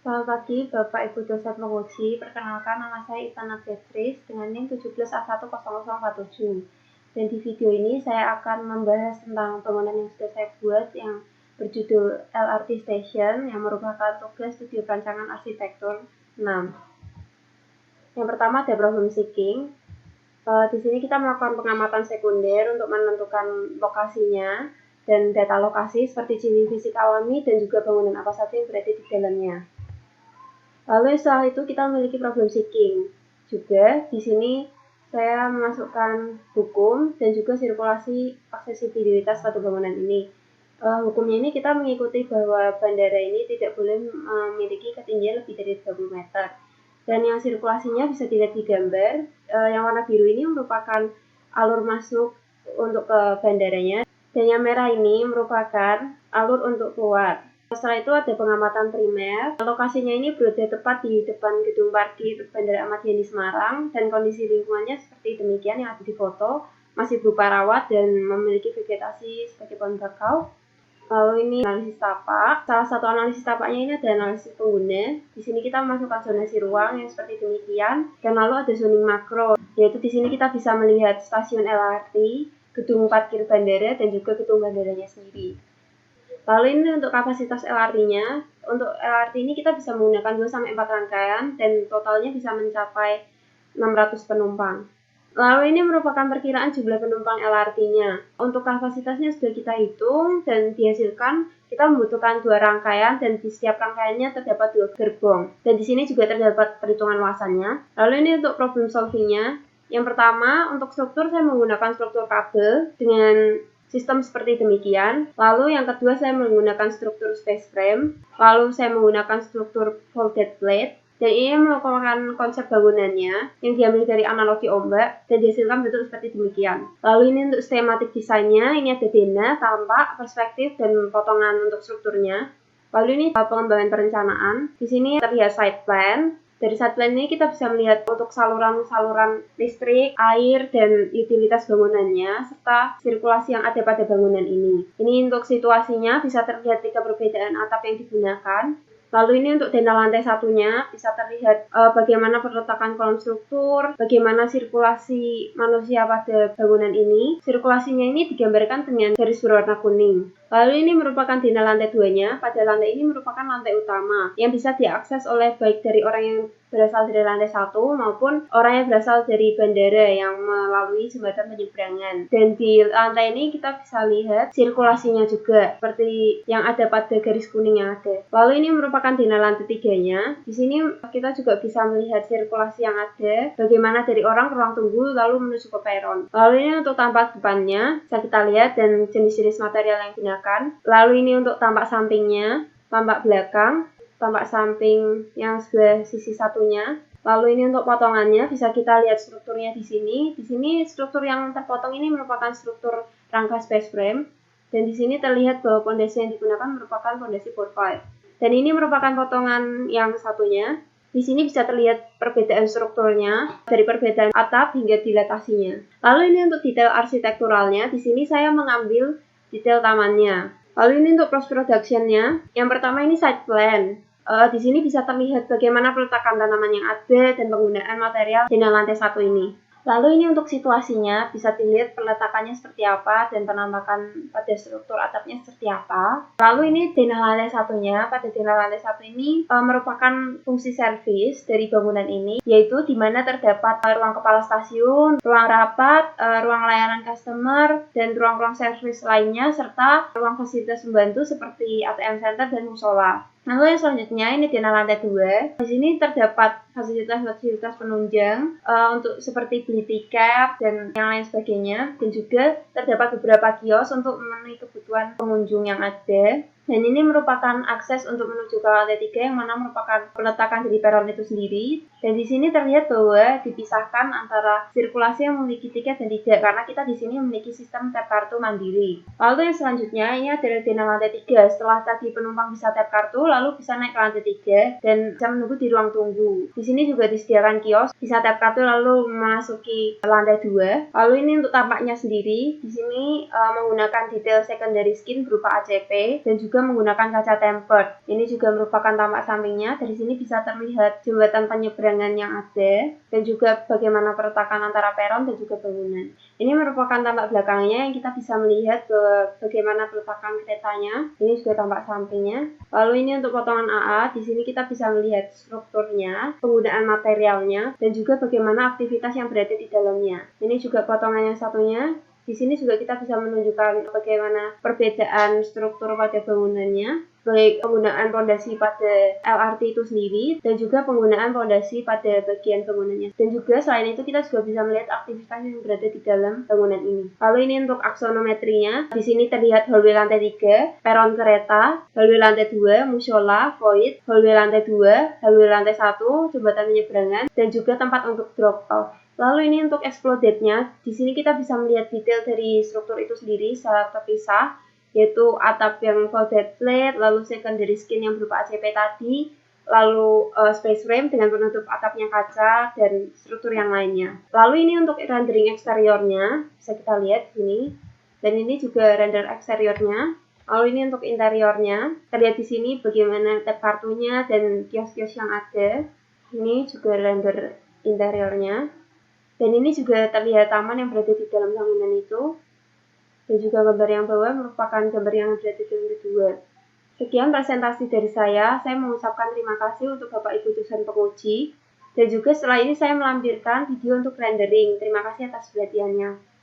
Selamat pagi Bapak Ibu dosen penguji, perkenalkan nama saya Ivana Beatrice dengan NIM 17A10047. Dan di video ini saya akan membahas tentang bangunan yang sudah saya buat yang berjudul LRT Station yang merupakan tugas studi perancangan arsitektur 6. Yang pertama ada problem seeking. Di sini kita melakukan pengamatan sekunder untuk menentukan lokasinya dan data lokasi seperti ciri fisik alami dan juga bangunan apa saja yang berada di dalamnya. Lalu setelah itu kita memiliki problem seeking. Juga di sini saya memasukkan hukum dan juga sirkulasi aksesibilitas pada bangunan ini. Hukumnya ini kita mengikuti bahwa bandara ini tidak boleh memiliki ketinggian lebih dari 30 meter. Dan yang sirkulasinya bisa dilihat di gambar. Yang warna biru ini merupakan alur masuk untuk ke bandaranya. Dan yang merah ini merupakan alur untuk keluar. Setelah itu ada pengamatan primer. Lokasinya ini berada tepat di depan gedung parkir Bandara Ahmad Yani Semarang dan kondisi lingkungannya seperti demikian yang ada di foto, masih berupa rawat dan memiliki vegetasi sebagai pohon bakau. Lalu ini analisis tapak. Salah satu analisis tapaknya ini ada analisis pengguna. Di sini kita memasukkan zonasi ruang yang seperti demikian. Dan lalu ada zoning makro, yaitu di sini kita bisa melihat stasiun LRT, gedung parkir bandara dan juga gedung bandaranya sendiri. Lalu ini untuk kapasitas LRT-nya. Untuk LRT ini kita bisa menggunakan 2-4 rangkaian dan totalnya bisa mencapai 600 penumpang. Lalu ini merupakan perkiraan jumlah penumpang LRT-nya. Untuk kapasitasnya sudah kita hitung dan dihasilkan kita membutuhkan 2 rangkaian dan di setiap rangkaiannya terdapat 2 gerbong. Dan di sini juga terdapat perhitungan luasannya. Lalu ini untuk problem solving-nya. Yang pertama, untuk struktur saya menggunakan struktur kabel dengan sistem seperti demikian. Lalu yang kedua saya menggunakan struktur space frame. Lalu saya menggunakan struktur folded plate. Dan ini merupakan konsep bangunannya yang diambil dari analogi ombak dan dihasilkan bentuk seperti demikian. Lalu ini untuk schematic desainnya, ini ada denah, tampak, perspektif, dan potongan untuk strukturnya. Lalu ini pengembangan perencanaan. Di sini terlihat site plan. Dari site plan ini kita bisa melihat untuk saluran-saluran listrik, air, dan utilitas bangunannya, serta sirkulasi yang ada pada bangunan ini. Ini untuk situasinya bisa terlihat 3 perbedaan atap yang digunakan. Lalu ini untuk denah lantai satunya, bisa terlihat bagaimana perletakan kolom struktur, bagaimana sirkulasi manusia pada bangunan ini. Sirkulasinya ini digambarkan dengan garis berwarna kuning. Lalu ini merupakan denah lantai 2-nya. Pada lantai ini merupakan lantai utama yang bisa diakses oleh baik dari orang yang berasal dari lantai 1 maupun orang yang berasal dari bandara yang melalui jembatan penyeberangan. Dan di lantai ini kita bisa lihat sirkulasinya juga seperti yang ada pada garis kuning yang ada. Lalu ini merupakan denah lantai 3-nya. Di sini kita juga bisa melihat sirkulasi yang ada, bagaimana dari orang ke ruang tunggu lalu menuju ke peron. Lalu ini untuk tampak depannya bisa kita lihat dan jenis-jenis material yang digunakan. Lalu ini untuk tampak sampingnya, tampak belakang, tampak samping yang sebelah sisi satunya. Lalu ini untuk potongannya bisa kita lihat strukturnya di sini. Di sini struktur yang terpotong ini merupakan struktur rangka space frame dan di sini terlihat bahwa fondasi yang digunakan merupakan fondasi 4-5. Dan ini merupakan potongan yang satunya. Di sini bisa terlihat perbedaan strukturnya dari perbedaan atap hingga dilatasinya. Lalu ini untuk detail arsitekturalnya. Di sini saya mengambil detail tamannya. Lalu ini untuk post production-nya. Yang pertama ini site plan. Di sini bisa terlihat bagaimana peletakan tanaman yang ada dan penggunaan material denah lantai 1 ini. Lalu ini untuk situasinya, bisa dilihat peletakannya seperti apa dan penampakan pada struktur atapnya seperti apa. Lalu ini denah lantai satunya, pada denah lantai 1 ini merupakan fungsi servis dari bangunan ini, yaitu di mana terdapat ruang kepala stasiun, ruang rapat, ruang layanan customer, dan ruang-ruang servis lainnya, serta ruang fasilitas pembantu seperti ATM center dan musola. Lalu yang selanjutnya ini denah lantai 2. Di sini terdapat fasilitas-fasilitas penunjang untuk seperti beli tiket dan yang lain sebagainya, dan juga terdapat beberapa kios untuk memenuhi kebutuhan pengunjung yang ada. Dan ini merupakan akses untuk menuju ke lantai 3 yang mana merupakan peletakan dari peron itu sendiri. Dan di sini terlihat bahwa dipisahkan antara sirkulasi yang memiliki tiket dan tidak, karena kita di sini memiliki sistem tap kartu mandiri. Lalu yang selanjutnya ini adalah denah lantai 3. Setelah tadi penumpang bisa tap kartu, lalu bisa naik ke lantai 3 dan bisa menunggu di ruang tunggu. Di sini juga disediakan kios, bisa tap kartu lalu memasuki lantai 2. Lalu ini untuk tampaknya sendiri, di sini menggunakan detail secondary skin berupa ACP dan juga juga menggunakan kaca tempered. Ini juga merupakan tampak sampingnya. Dari sini bisa terlihat jembatan penyeberangan yang ada dan juga bagaimana perletakan antara peron dan juga bangunan. Ini merupakan tampak belakangnya yang kita bisa melihat bagaimana peletakan keretanya. Ini juga tampak sampingnya. Lalu ini untuk potongan AA, di sini kita bisa melihat strukturnya, penggunaan materialnya, dan juga bagaimana aktivitas yang berada di dalamnya. Ini juga potongan yang satunya. Di sini juga kita bisa menunjukkan bagaimana perbedaan struktur pada bangunannya, baik penggunaan fondasi pada LRT itu sendiri dan juga penggunaan fondasi pada bagian bangunannya. Dan juga selain itu kita juga bisa melihat aktivitas yang berada di dalam bangunan ini. Lalu ini untuk aksonometrinya. Di sini terlihat hallway lantai 3, peron kereta, hallway lantai 2, musyola, void, hallway lantai 2, hallway lantai 1, jembatan penyeberangan, dan juga tempat untuk drop off. Lalu ini untuk exploded-nya, di sini kita bisa melihat detail dari struktur itu sendiri secara terpisah, yaitu atap yang folded plate, lalu secondary skin yang berupa ACP tadi, lalu space frame dengan penutup atapnya kaca, dan struktur yang lainnya. Lalu ini untuk rendering eksteriornya, bisa kita lihat sini, dan ini juga render eksteriornya. Lalu ini untuk interiornya, terlihat di sini bagaimana tab kartunya dan kios-kios yang ada. Ini juga render interiornya. Dan ini juga terlihat taman yang berada di dalam bangunan itu. Dan juga gambar yang bawah merupakan gambar yang berada di lantai 2. Sekian presentasi dari saya mengucapkan terima kasih untuk Bapak Ibu dosen penguji. Dan juga setelah ini saya melampirkan video untuk rendering. Terima kasih atas perhatiannya.